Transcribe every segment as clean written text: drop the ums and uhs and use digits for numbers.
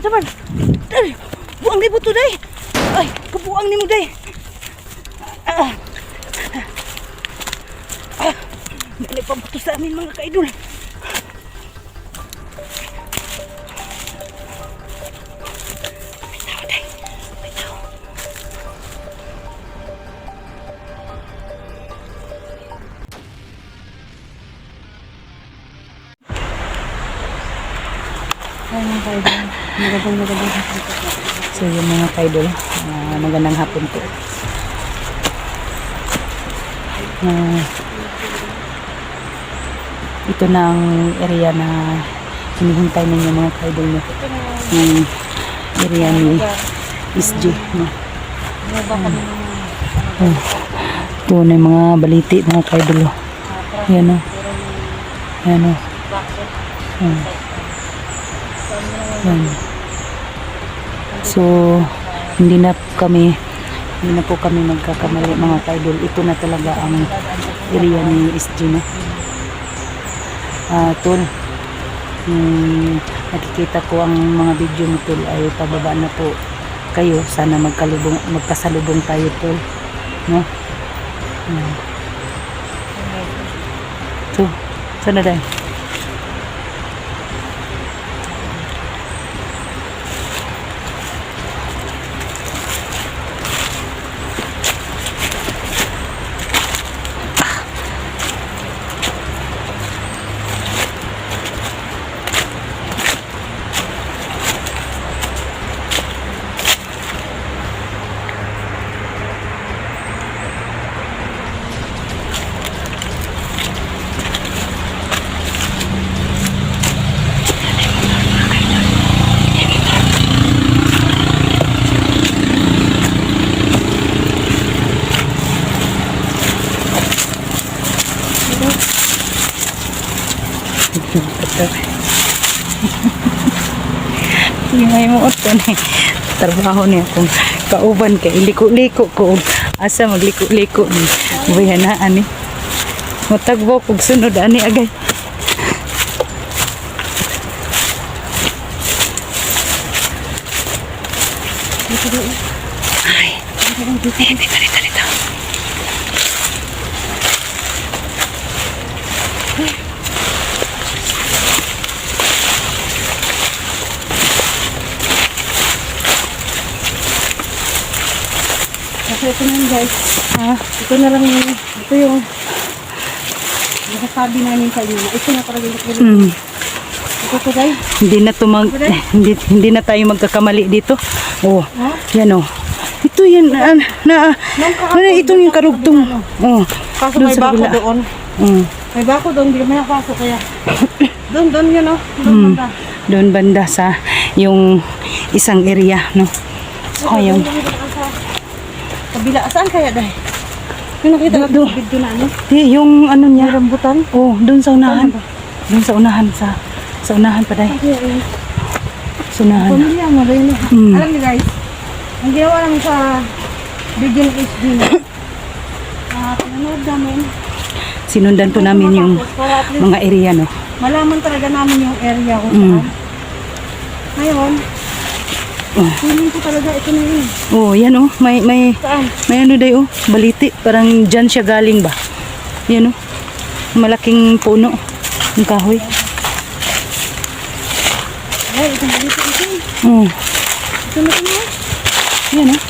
Sabar. Day. Buang di buto day. Ay, kabuang ni mo day. Dali pa buto sa amin mga kaidol. Bitaw day. Bitaw. Ay, mga kaidol. Magandang. So yung mga kaidol, magandang hapon po. Ito na ang area na hinihintay ninyo mga kaidol nyo. Yung area ni SG. No? Ito na yung mga baliti mga kaidol. Yan o. Yan o. Yan. So hindi na po kami magkakamali mga kaidol. Ito na talaga ang area ni SG na. Tol, nakikita ko ang mga video mo tol ay pababa na po kayo. Sana magkasalubong tayo tol, no? So sana dahil ingay mo ito ni trabaho niya kung kauban ka iliko-liko ko asa magliko-liko ni buyanaan ni matagbo kog sunod ani agay ay dito ito na guys. Ito na lang yung ito yung nasasabi namin sa inyo. Ito na talaga yung ito guys. Hindi na tayo magkakamali dito. Oh, yan oh. Ito yan ito yung karugtong. Oh, kaso may bako doon. May bako doon, hindi may nakasok kaya. Doon yun oh. Doon banda sa yung isang area, no. So yung kabila, saan kaya dahil? Yung nakita natin sa video na ano? Yung ano niya. Rambutan? Oh, doon sa unahan. Doon sa unahan. Sa unahan pa dahil. Sa unahan. Pamilya mo rin. Alam niyo guys, ang ginawa namin sa video ng HD na pinanood namin. Sinundan po namin yung mga area, no? Malaman talaga namin yung area kung saan. Ngayon, feeling ko talaga ito na yun. Oh, yan oh. May ano day oh. Baliti. Parang dyan siya galing ba? Yan oh. Malaking puno. Yung kahoy. Ay, itong baliti ito. Oh. Ito na ito. Yan oh.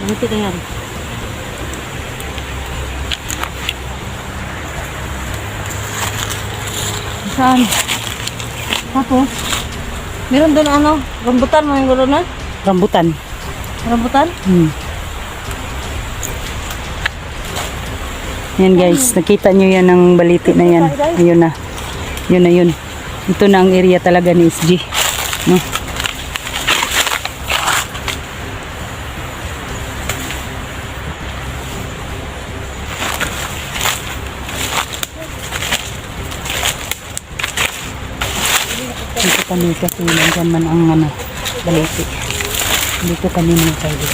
Baliti na yan. Saan? Tapos, meron doon ano, rambutan mo yung gano'n na? Rambutan. Rambutan? Yan guys, nakita nyo yan ang baliti na yan. Ayun na. Yun na yun. Ito na ang area talaga ni SG. No? Dito kami kasi nandyan man ang baliti. Dito kami mga kaidol.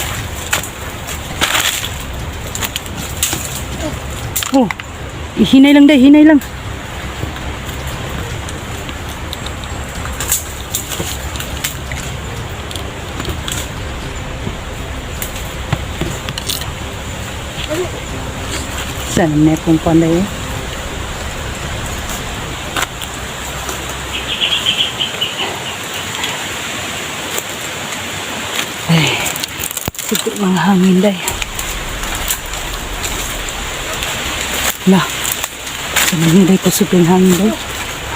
Oh, hinay lang day, hinay lang. Sana na pong panday eh. Ay, siguro mga hangin day. Lah, sana nyo day kusupin hangin day.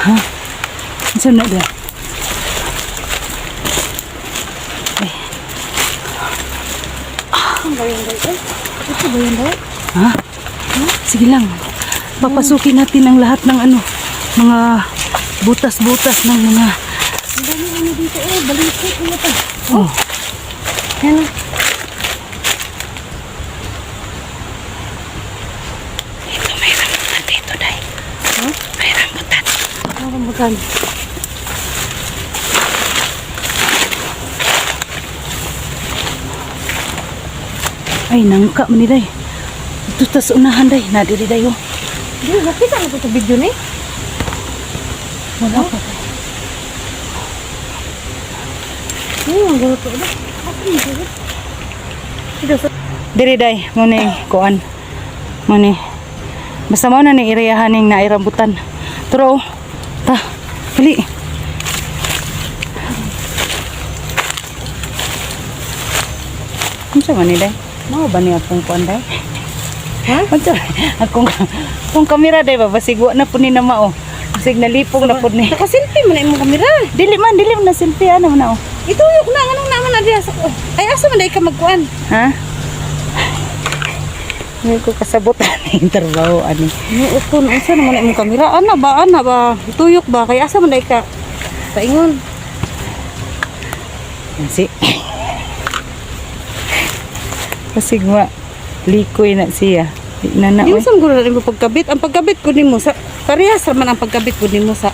Ha? Saan na day? Ay. Ano ba yun, day? Ito ba yun, day? Ha? Sige lang. Papasukin natin ang lahat ng ano, mga butas-butas ng mga... Ang dami ano dito, balikat. Ano pa? Oh, Yan. ito may rambutan dito, day. Ha? May rambutan. Ang rambutan. Ay, nangka man ni day. Ito tas unahan day. Nadiri day oh. Di, nakita mo ito sa video ni? Wala pa. Ang gulo to. Ako yung gulo. Ito sa... Diri day, muna kuan. Muna. Basta mo na ni iriyahan ng nairambutan. Turo, ta, hali. Ano man ni day? Mao ba ni akong kuan day? Ha? Ano? Akong kamera day ba? Basigwa na po ni na mao. Basig nalipong na po ni. Nakaselfie mo na imong kamera. Dili man na selfie. Ano man na oh. Ito yung na, anong naman na diya sa... Ay, asa man na ka magkuhan? Ha? Hindi ko kasabot ang trabaho ani. Nuot ko, unsa naman na imong kamera? Ana ba? Tuyok ba? Kaya asa man na ka? Paingon. Si Pasigwa likoy na siya. Di na na. Yung saan gulo na imong pagkabit? Ang pagkabit ko nimo sa... Parehas man ang pagkabit ko nimo sa...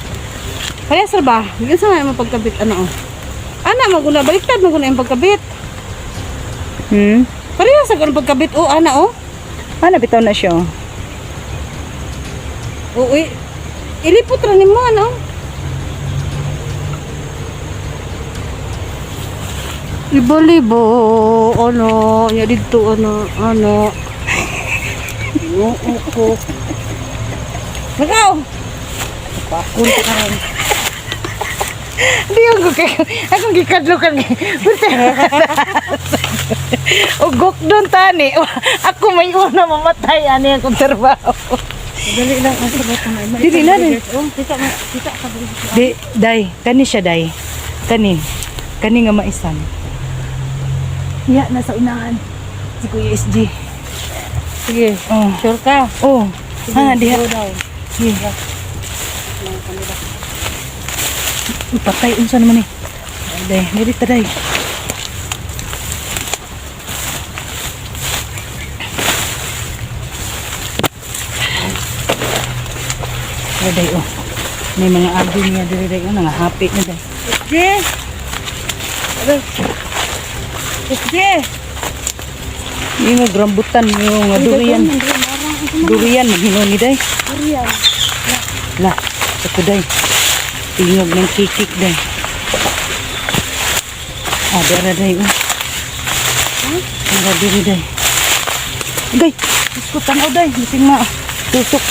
Parehas ba? Yung saan na imong pagkabit? Ano? Ana, maguna. Baliktad maguna yung pagkabit. Parehas sa ganun pagkabit. O, ana, o. Ano bitaw na siya? Oh. Oo, ilipot ra nimo ano? Libo-libo, ano, nya dito ano. Oo ko. Nakaw. Pakunta ka rin. Di ako akong gikadlukan. Ugok doon tani. Ako may una mamatay ani akong trabaho. Dali lang ang sabat na. Dili na rin. Oh, kita ka dali. Di, day, kani siya day. Kani nga maisan. Ya, nasa unahan. Si Kuya SG. Sige, Oh. sure ka. Oh. Ha, diha. Go daw. Sige. Patay unsa naman eh. Ay, day, diri ta day. Ay, day oh. May mga agi niya diri day oh, nangahapi na day. Sige. Sige. Yung rambutan, yung durian. Durian, maghinon ni day. Durian. La, ito day. Tingog ng kikik day. Ah, dara day. Dara diri day. Day, gusto tanaw day. Masing tusok.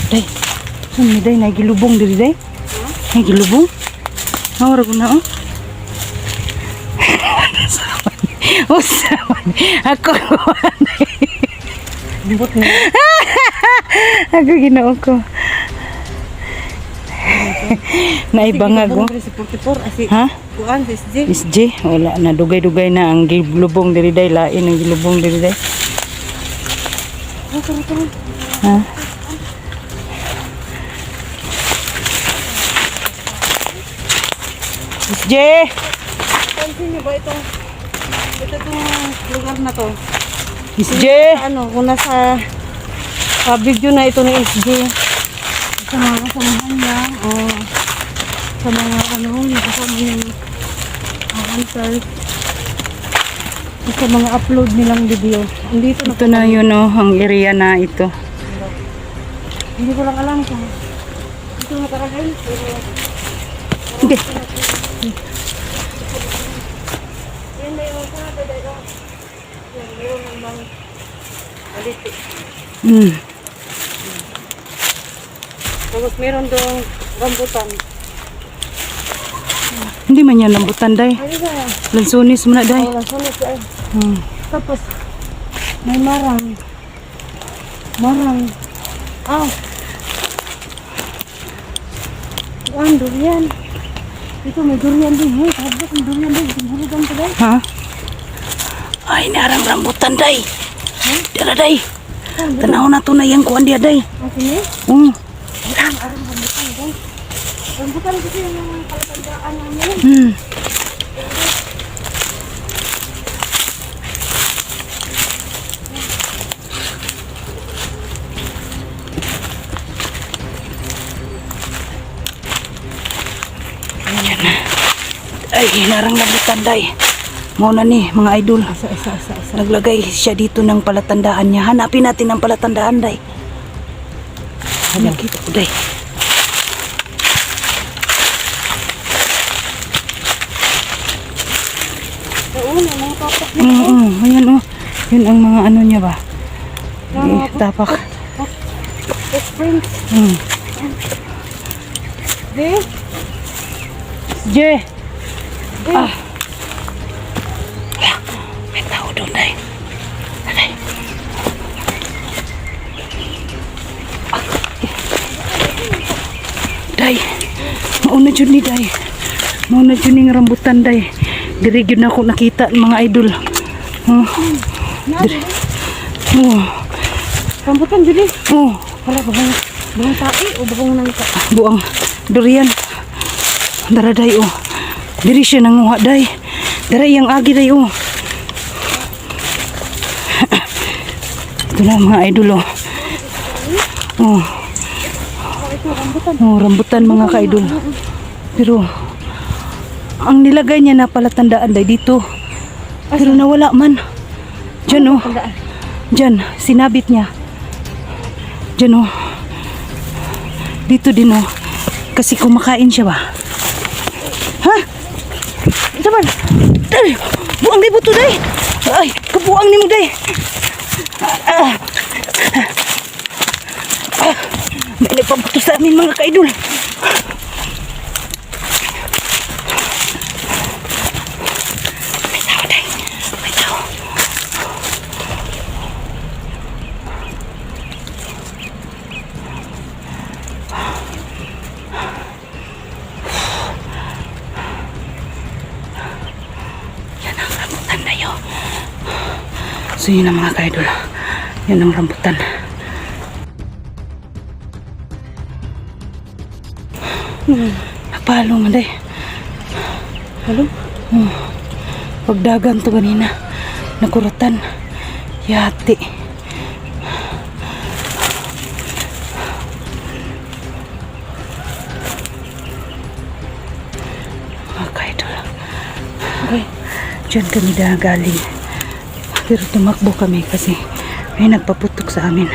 Day, saan day? Nagilubong diri day? Nagilubong? Mawara ko na oh. Usawan. Ako. Lambot na. Ako ginoo ko. Naibangag oh. Si 44 asi. Ha? Kuan si SJ. SJ, wala na. Dugay-dugay na ang gilubong diri day. Lain ang gilubong diri day. Tara. Ha? SJ! Pansin niyo ba itong lugar na to? SJ! Ano, kung nasa video na ito ni SJ. sa mga kasamahan niya o sa mga nakasama niyang hunters o sa mga upload nilang video. Andito na Ito na yun oh, ang area na ito. Hindi ko lang alam kung ito nakalagay. Hindi. Yan na yung sa dito. Yan, meron ng bang aliti. Tapos meron doon rambutan. Hindi man yan lambutan, day. Ay, ba? Lansunis mo na, day. Wala, sunod ay. Hmm. Tapos, may marang. Marang. Ah. Ang durian. Ito may durian din. Hey, tabok ang durian din. Sinurigan ko day. Ha? Ay, narang rambutan, day. Dara, day. Tanaw na to na yung kuwan dia, day. Ang sini? Ang arang rambutan day. Rambutan kasi yung palatandaan namin. Ay, narang rambutan, day. Mauna ni, mga idol. Isa. Naglagay siya dito ng palatandaan niya. Hanapin natin ang palatandaan, day. Nakita ko, day. Doon, mga tapak na. Ayan, oh. Yun ang mga ano niya ba? Mga Tapak. footprints. Di? Je! Ah! Wala. May tao doon, day. Day. Day. Mauna dyan ni, day. Mauna dyan ni nga rambutan, day. Diri yun ako nakita ng mga idol. Diri. Rambutan, Julie. Wala ba bang Buong tae o buong nangka? buang durian. Dara, day, oh. Diri siya nanguha, day. Dara yang agi, day, oh. Ito na mga idol, oh. Ito, rambutan. Rambutan mga ka-idol. Pero ang nilagay niya na palatandaan, day, dito. Pero nawala man. Diyan, oh. Diyan, sinabit niya. Diyan, oh. Dito din, oh. Kasi kumakain siya ba? Ha? Ito man. Day, buang di buto, day. Ay, kabuang ni mo, day. May nagpabuto sa amin, mga ka-idol. May tao, day. May tao. Yan ang rambutan na yun. So yun ang mga ka-idol. Yan ang rambutan. Napalo man, day. Halo? Pagdagan to ganina. Nakuratan. Yati. Mga ka-idol. Okay. Diyan kami galing. Pero tumakbo kami kasi may nagpaputok sa amin.